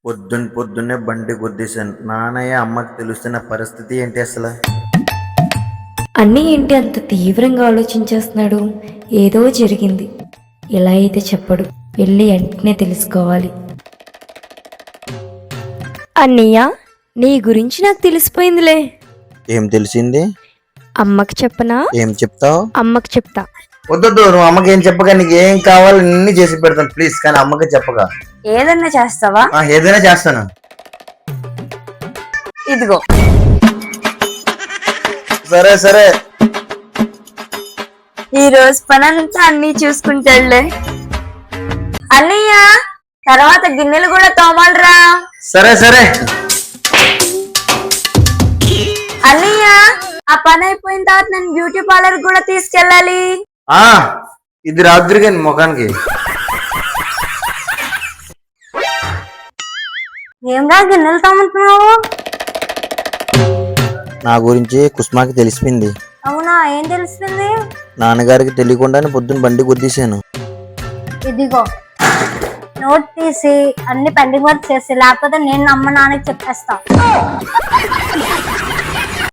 పొద్దున్నే బండి గుద్దేశాను. నాన్నయ్య అమ్మకి తెలుస్తున్న పరిస్థితి ఏంటి అసలు? అన్నీ ఏంటి అంత తీవ్రంగా ఆలోచించేస్తున్నాడు? ఏదో జరిగింది. ఎలా అయితే చెప్పడు, వెళ్ళి వెంటనే తెలుసుకోవాలి. అన్నయ్య, నీ గురించి నాకు తెలిసిపోయిందిలే. ఏం తెలిసింది? అమ్మకి చెప్పనా? ఏం చెప్తావు? అమ్మకి చెప్తా. వద్దు, నువ్వు అమ్మకి ఏం చెప్పగా, నీకు ఏం కావాలో అన్ని చేసి పెడతాను ప్లీజ్, కానీ అమ్మకి చెప్పగా. ఏదన్నా చేస్తావా? ఏదైనా చేస్తాను. ఇదిగో. సరే సరే, ఈ రోజు పనంతా అన్నీ చూసుకుంటాడులే. అన్నయ్య, తర్వాత గిన్నెలు కూడా తోమాలరా. సరే సరే. అన్నయ్య, ఆ పని అయిపోయిన తర్వాత నేను బ్యూటీ పార్లర్ కూడా తీసుకెళ్ళాలి. ఇది రాత్రికి ముఖానికి. ఏంరా గిన్నెలు తోముతున్నావు? నా గురించి కుస్మాకి తెలిసిపోయింది. అవునా, ఏం తెలిసింది? నాన్నగారికి తెలియకుండానే పొద్దున్న బండి గుద్దేశాను. ఇదిగో, నోట్ తీసి అన్ని పెండింగ్ వర్క్ చేసి, లేకపోతే నేను అమ్మ నాన్నకి చెప్పేస్తా.